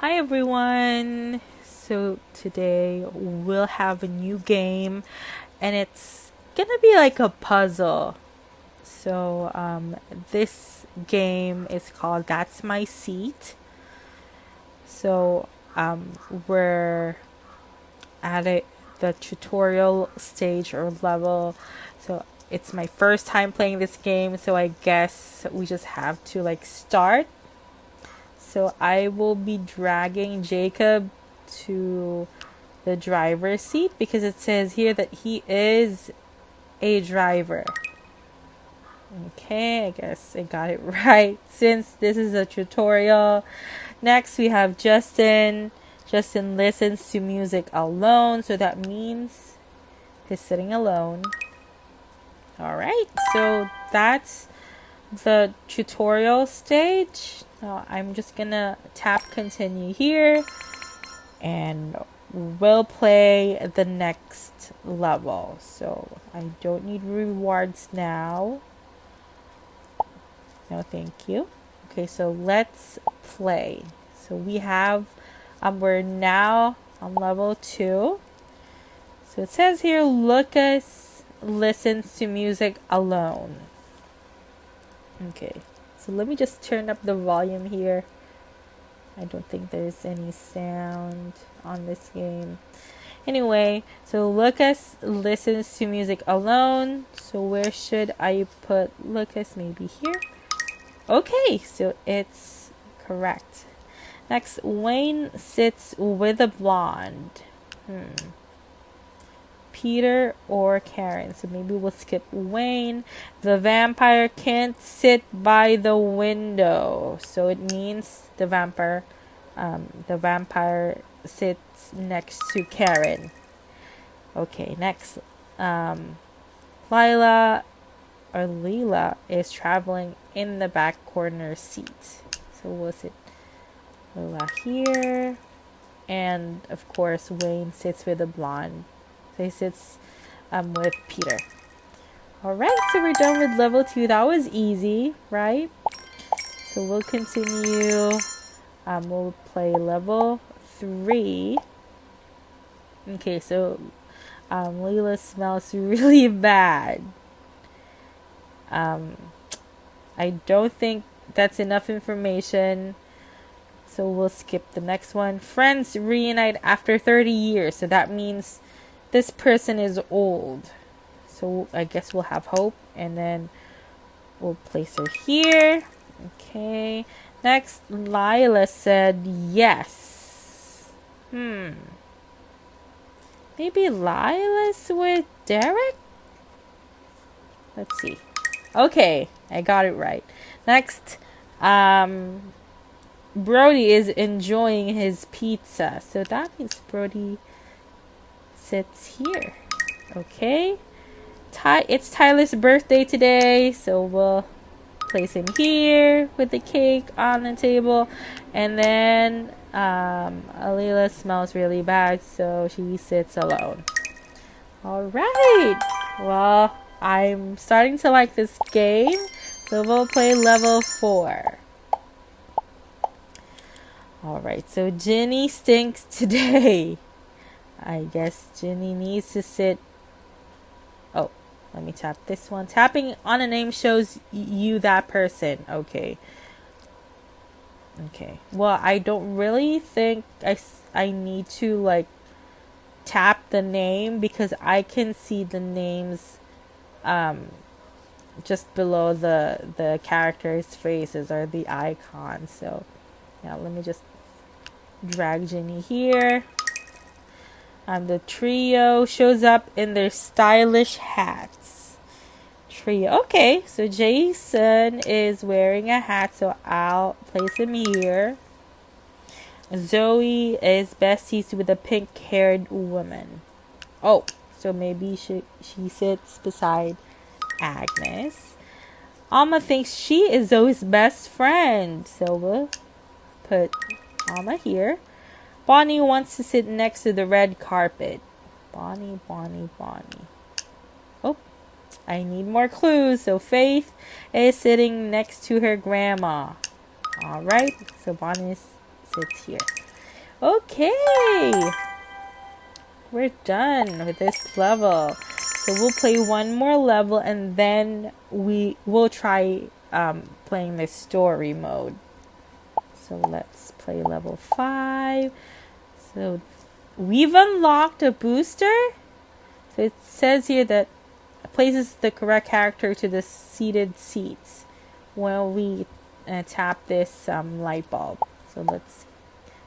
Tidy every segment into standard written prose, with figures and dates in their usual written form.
Hi everyone! So today we'll have a new game and it's gonna be like a puzzle. This game is called That's My Seat. So we're at the tutorial stage or level. So it's my first time playing this game, so I guess we just have to like start. So I will be dragging Jacob to the driver's seat because it says here that he is a driver. Okay, I guess I got it right since this is a tutorial. Next we have Justin. Justin listens to music alone, so that means he's sitting alone. Alright, so that's the tutorial stage. Now I'm just gonna tap continue here and we'll play the next level. So I don't need rewards now. No, thank you. Okay, so let's play. So we have, we're now on level 2. So it says here, Lucas listens to music alone. Okay, so let me just turn up the volume here. I don't think there's any sound on this game. Anyway, so Lucas listens to music alone. So where should I put Lucas? Maybe here? Okay, so it's correct. Next, Wayne sits with a blonde. Peter or Karen. So maybe we'll skip Wayne. The vampire can't sit by the window. So it means the vampire sits next to Karen. Okay, next. Leela is traveling in the back corner seat. So we'll sit Leela here. And of course Wayne sits with the blonde. So he sits with Peter. Alright, so we're done with level 2. That was easy, right? So we'll continue. We'll play level 3. Okay, so Leela smells really bad. I don't think that's enough information. So we'll skip the next one. Friends reunite after 30 years. So that means this person is old. So I guess we'll have hope. And then we'll place her here. Okay. Next, Lila said yes. Maybe Lila's with Derek? Let's see. Okay, I got it right. Next, Brody is enjoying his pizza. So that means Brody sits here. Okay. It's Tyler's birthday today, so we'll place him here with the cake on the table. And then Alila smells really bad, so she sits alone. Alright. Well, I'm starting to like this game, so we'll play level 4. Alright, so Ginny stinks today. I guess Ginny needs to sit. Oh, let me tap this one. Tapping on a name shows you that person. Okay. Okay. Well, I don't really think I need to like tap the name because I can see the names just below the characters' faces or the icons. So yeah, let me just drag Ginny here. The trio shows up in their stylish hats. Trio. Okay, so Jason is wearing a hat, so I'll place him here. Zoe is besties with a pink-haired woman. Oh, so maybe she sits beside Agnes. Alma thinks she is Zoe's best friend, so we'll put Alma here. Bonnie wants to sit next to the red carpet. Bonnie. Oh, I need more clues. So Faith is sitting next to her grandma. Alright, so Bonnie sits here. Okay, we're done with this level. So we'll play one more level and then we will try playing the story mode. So let's play level 5. So we've unlocked a booster. So it says here that places the correct character to the seated seats when we tap this light bulb. So let's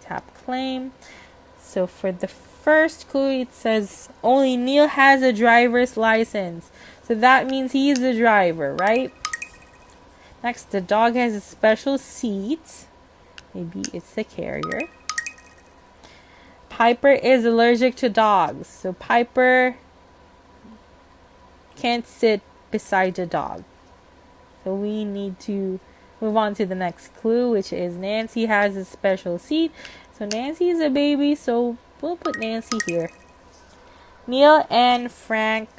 tap claim. So for the first clue, it says only Neil has a driver's license. So that means he's the driver, right? Next, the dog has a special seat. Maybe it's the carrier. Piper is allergic to dogs. So Piper can't sit beside the dog. So we need to move on to the next clue, which is Nancy has a special seat. So Nancy is a baby, so we'll put Nancy here. Neil and Frank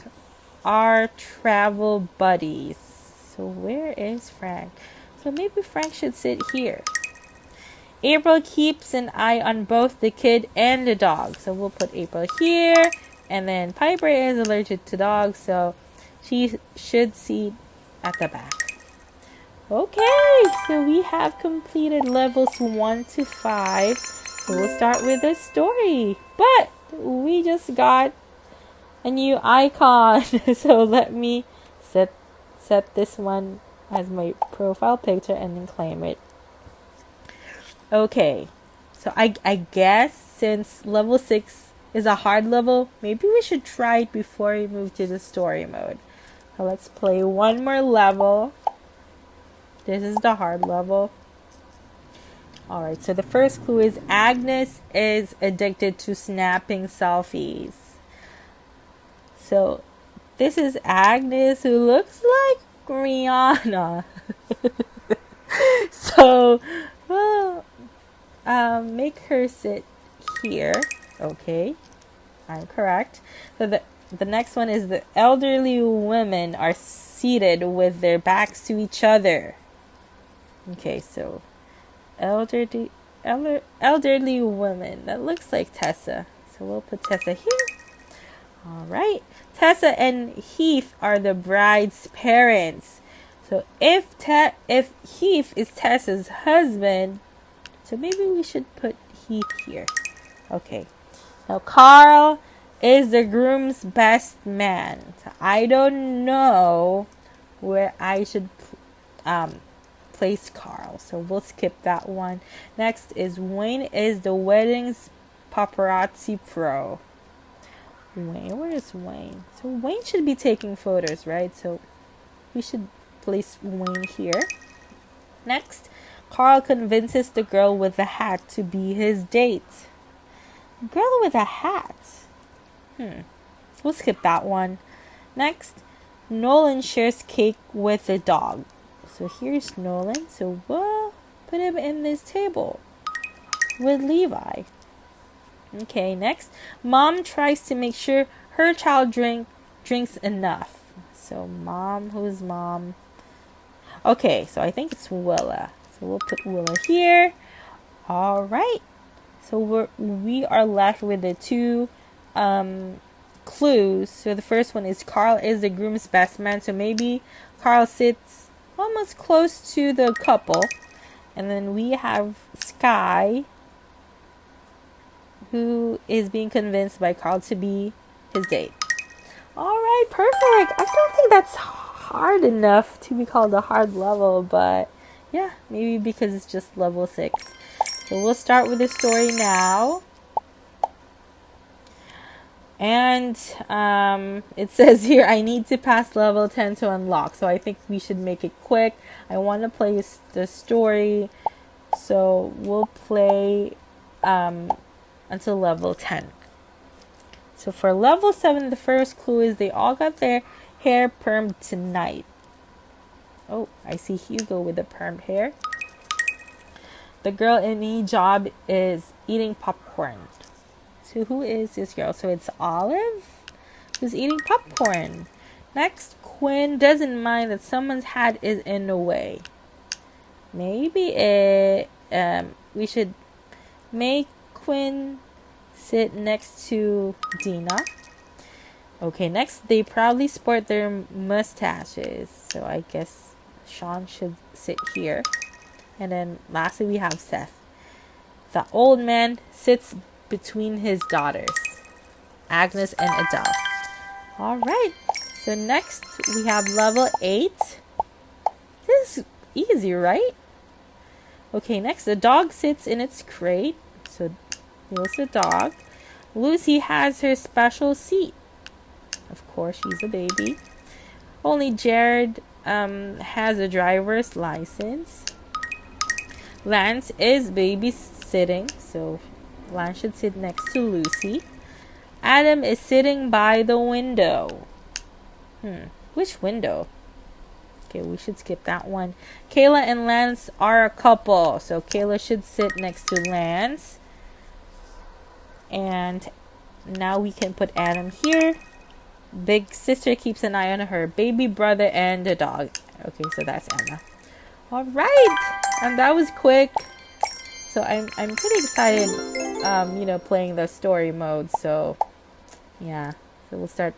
are travel buddies. So where is Frank? So maybe Frank should sit here. April keeps an eye on both the kid and the dog. So we'll put April here. And then Piper is allergic to dogs, so she should sit at the back. Okay, so we have completed levels 1 to 5. So we'll start with the story. But we just got a new icon. So let me set this one as my profile picture and then claim it. Okay, so I guess since level 6 is a hard level, maybe we should try it before we move to the story mode. So let's play one more level. This is the hard level. Alright, so the first clue is Agnes is addicted to snapping selfies. So this is Agnes who looks like Rihanna. So make her sit here. Okay, I'm correct. So the next one is the elderly women are seated with their backs to each other. Okay, so elderly women. That looks like Tessa. So we'll put Tessa here. All right. Tessa and Heath are the bride's parents. So if Heath is Tessa's husband, so maybe we should put Heath here. Okay. Now Carl is the groom's best man. So I don't know where I should place Carl. So we'll skip that one. Next is Wayne is the wedding's paparazzi pro. Wayne, where is Wayne? So Wayne should be taking photos, right? So we should place Wayne here. Next, Carl convinces the girl with the hat to be his date. Girl with a hat. We'll skip that one. Next, Nolan shares cake with the dog. So here's Nolan. So we'll put him in this table with Levi. Okay, next, Mom tries to make sure her child drinks enough. So Mom, who's Mom? Okay, so I think it's Willa. So we'll put Willa here. All right. So we are left with the two clues. So the first one is Carl is the groom's best man. So maybe Carl sits almost close to the couple. And then we have Sky, who is being convinced by Carl to be his date. All right, perfect. I don't think that's hard enough to be called a hard level, but yeah, maybe because it's just level 6. So we'll start with the story now. And it says here, I need to pass level 10 to unlock. So I think we should make it quick. I want to play the story. So we'll play until level 10. So for level 7, the first clue is they all got their hair permed tonight. Oh, I see Hugo with the permed hair. The girl in hijab is eating popcorn. So who is this girl? So it's Olive who's eating popcorn. Next, Quinn doesn't mind that someone's hat is in the way. Maybe we should make Quinn sit next to Dina. Okay, next they proudly sport their mustaches. So I guess Sean should sit here. And then lastly we have Seth. The old man sits between his daughters, Agnes and Adele. Alright, so next we have level 8. This is easy, right? Okay, next the dog sits in its crate. So here's the dog. Lucy has her special seat. Of course, she's a baby. Only Jared has a driver's license. Lance is babysitting, so Lance should sit next to Lucy. Adam is sitting by the window. Which window? Okay, we should skip that one. Kayla and Lance are a couple, so Kayla should sit next to Lance. And now we can put Adam here. Big sister keeps an eye on her baby brother and the dog. Okay, so that's Emma. All right, and that was quick. So I'm pretty excited, playing the story mode. So yeah, so we'll start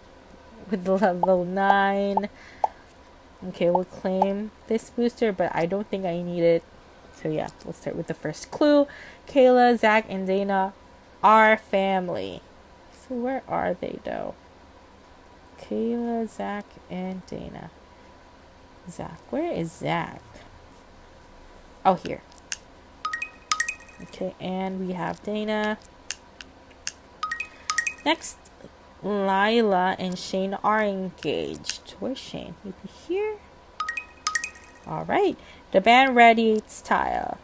with the level 9. Okay, we'll claim this booster, but I don't think I need it. So yeah, we'll start with the first clue. Kayla, Zach, and Dana are family. So where are they though? Kayla, Zach, and Dana. Zach, where is Zach? Oh, here. Okay, and we have Dana. Next, Lila and Shane are engaged. Where's Shane? Maybe here? Alright. The band radiates tile.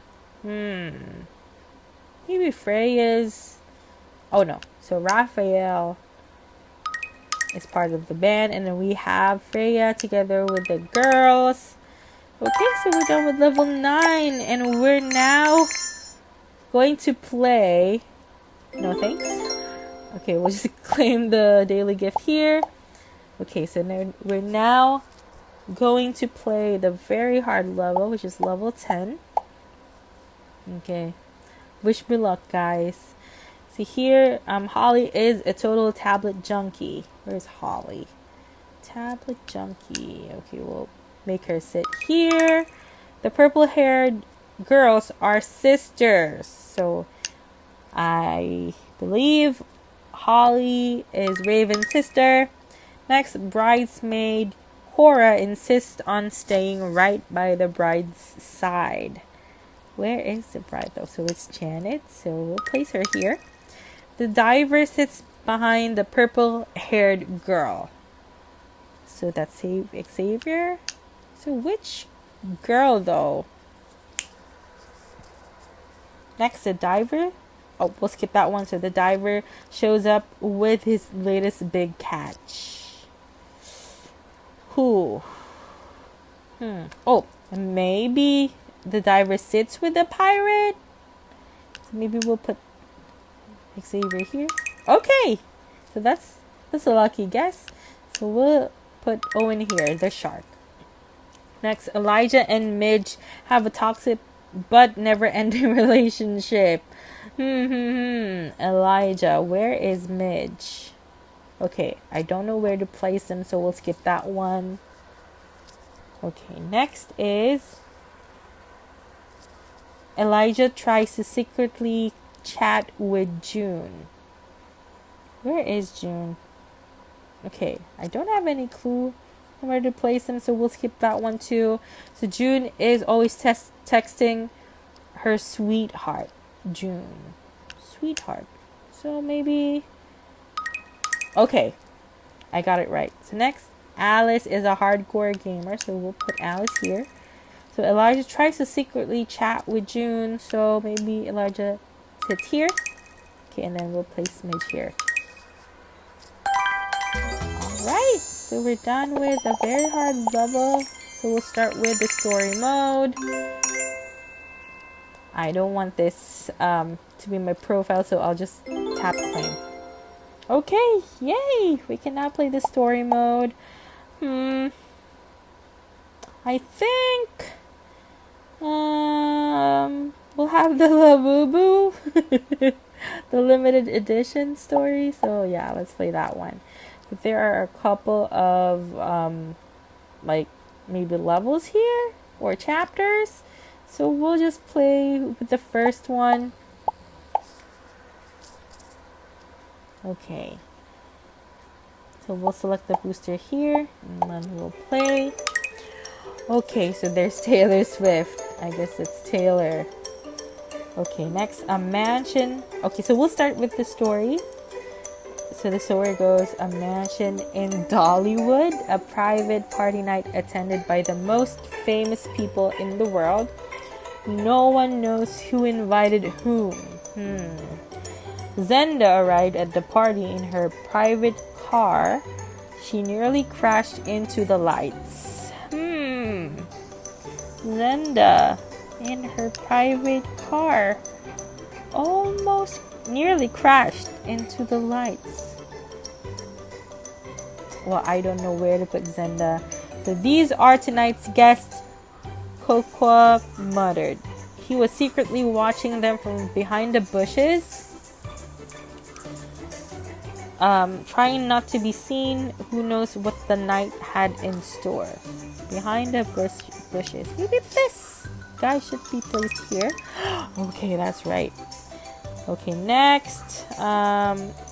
Maybe Freya's... Oh, no. So, Raphael is part of the band. And then we have Freya together with the girls. Okay, so we're done with level 9. And we're now going to play... No thanks. Okay, we'll just claim the daily gift here. Okay, so now we're now going to play the very hard level, which is level 10. Okay, wish me luck, guys. See here, Holly is a total tablet junkie. Where's Holly? Tablet junkie. Okay, we'll make her sit here. The purple-haired girls are sisters. So I believe Holly is Raven's sister. Next, bridesmaid Cora insists on staying right by the bride's side. Where is the bride though? So it's Janet. So we'll place her here. The diver sits behind the purple-haired girl. So that's Xavier. So which girl though? Next, the diver. Oh, we'll skip that one. So the diver shows up with his latest big catch. Who? Oh, maybe the diver sits with the pirate. So maybe we'll put Xavier here. Okay, so that's a lucky guess. So we'll put Owen here, the shark. Next, Elijah and Midge have a toxic but never-ending relationship. Elijah, where is Midge? Okay, I don't know where to place them, so we'll skip that one. Okay, next is Elijah tries to secretly chat with June. Where is June? Okay, I don't have any clue where to place them, so we'll skip that one too. So June is always texting her sweetheart. June. Sweetheart. So maybe... Okay, I got it right. So next, Alice is a hardcore gamer, so we'll put Alice here. So Elijah tries to secretly chat with June, so maybe Elijah sits here. Okay, and then we'll place Midge here. Alright, so we're done with a very hard level. So we'll start with the story mode. I don't want this to be my profile, so I'll just tap claim. Okay, yay! We can now play the story mode. I think we'll have the Labubu. the limited edition story. So yeah, let's play that one. But there are a couple of like maybe levels here or chapters. So we'll just play with the first one. Okay. So we'll select the booster here and then we'll play. Okay, so there's Taylor Swift. I guess it's Taylor. Okay, next, a mansion. Okay, so we'll start with the story. So the story goes, a mansion in Dollywood, a private party night attended by the most famous people in the world. No one knows who invited whom. Zenda arrived at the party in her private car. She nearly crashed into the lights. Zenda in her private car almost nearly crashed into the lights. Well, I don't know where to put Zenda. So these are tonight's guests, Kokwa muttered. He was secretly watching them from behind the bushes. Trying not to be seen. Who knows what the night had in store. Behind the bushes. Maybe this guy should be placed here. Okay, that's right. Okay, next.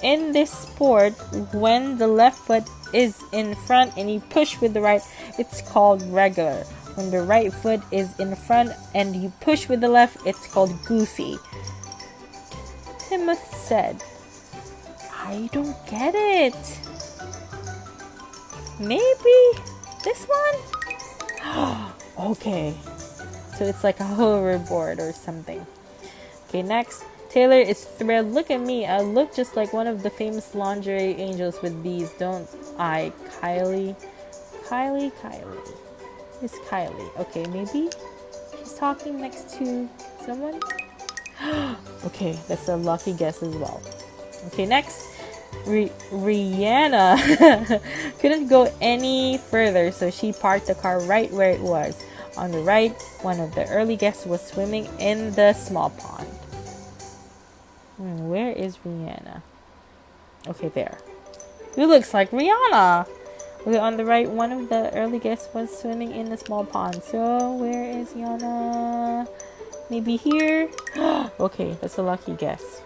In this sport, when the left foot is in front and you push with the right, it's called regular. When the right foot is in front and you push with the left, it's called goofy. Timoth said. I don't get it. Maybe this one? Okay. So it's like a hoverboard or something. Okay, next. Taylor is thrilled. Look at me. I look just like one of the famous lingerie angels with these, don't I? Kylie. It's Kylie. Okay, maybe she's talking next to someone. Okay, that's a lucky guess as well. Okay, next. Rihanna couldn't go any further, so she parked the car right where it was. On the right, one of the early guests was swimming in the small pond. Where is Rihanna? Okay, there. Who looks like Rihanna? Okay, on the right, one of the early guests was swimming in the small pond. So, where is Rihanna? Maybe here? Okay, that's a lucky guess.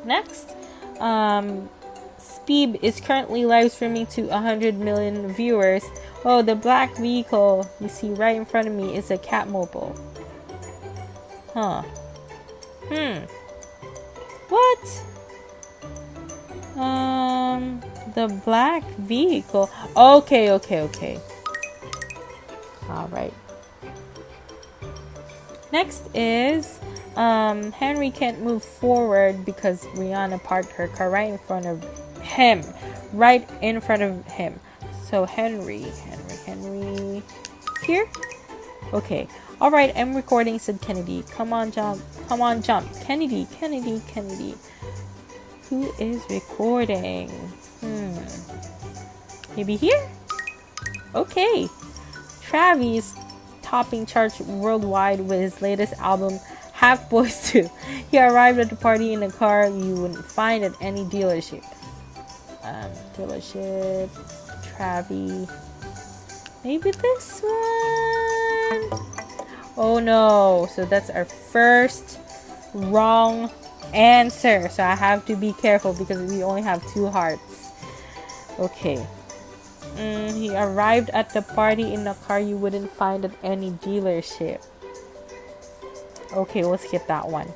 Next, Speeb is currently live streaming to 100 million viewers. Oh, the black vehicle you see right in front of me is a Catmobile. Huh. What? The black vehicle. Okay. Alright. Next is Henry can't move forward because Rihanna parked her car right in front of him. Right in front of him. So Henry. Here? Okay. Alright, I'm recording, said Kennedy. Come on, jump. Kennedy. Who is recording? Maybe here? Okay. Travis topping charts worldwide with his latest album, Half Boys 2. He arrived at the party in a car you wouldn't find at any dealership. Travis. Maybe this one? Oh no. So that's our first wrong answer. So I have to be careful because we only have 2 hearts. Okay. He arrived at the party in a car you wouldn't find at any dealership. Okay, we'll skip that one.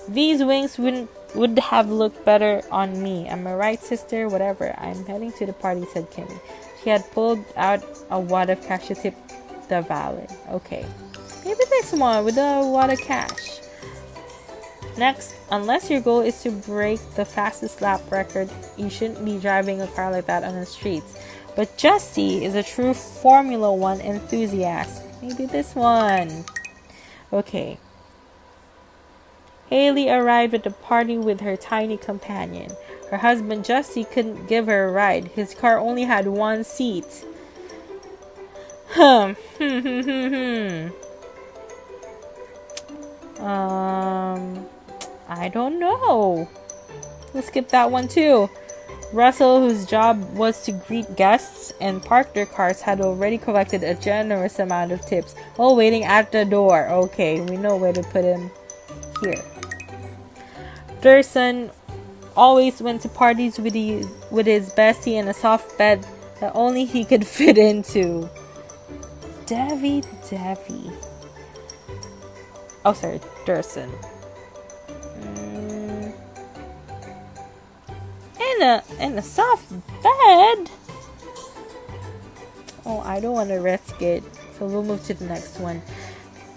These wings would have looked better on me. Am I right, sister? Whatever. I'm heading to the party, said Kimmy. She had pulled out a wad of cash to tip the valet. Okay. Maybe this one with a wad of cash. Next, unless your goal is to break the fastest lap record, you shouldn't be driving a car like that on the streets. But Justy is a true Formula 1 enthusiast. Maybe this one. Okay. Haley arrived at the party with her tiny companion. Her husband Justy couldn't give her a ride. His car only had 1 seat. I don't know. We'll skip that one too. Russell, whose job was to greet guests and park their cars, had already collected a generous amount of tips while waiting at the door. Okay, we know where to put him here. Durson always went to parties with his bestie in a soft bed that only he could fit into. Devi. Oh, sorry, Durson. In a soft bed. Oh, I don't want to risk it. So we'll move to the next one.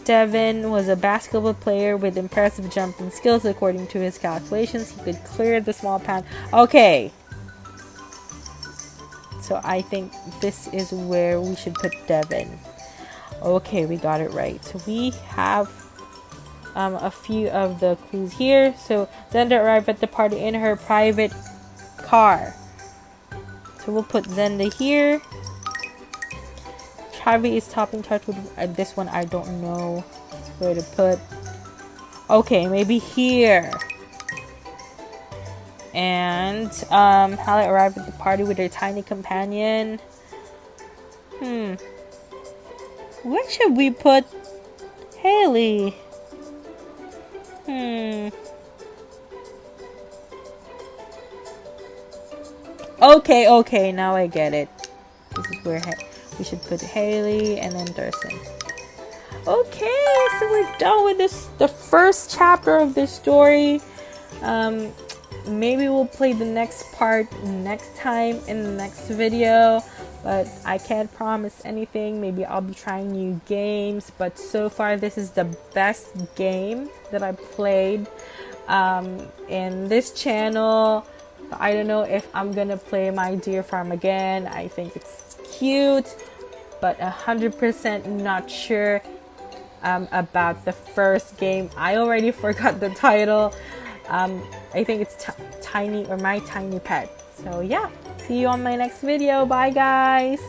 Devin was a basketball player with impressive jumping skills. According to his calculations, he could clear the small pan. Okay. So I think this is where we should put Devin. Okay, we got it right. So we have a few of the clues here. So Zenda arrived at the party in her private car. So we'll put Zenda here. Chavi is top in charge with this one. I don't know where to put. Okay, maybe here. And Halle arrived at the party with her tiny companion. Where should we put Haley? Okay, now I get it. This is where we should put Haley and then Durson. Okay, so we're done with this, the first chapter of this story. Maybe we'll play the next part next time in the next video, but I can't promise anything. Maybe I'll be trying new games, but so far this is the best game that I played in this channel. I don't know if I'm gonna play My Dear Farm again. I think it's cute, but 100% not sure about the first game. I already forgot the title. I think it's Tiny or My Tiny Pet. So yeah, see you on my next video. Bye guys.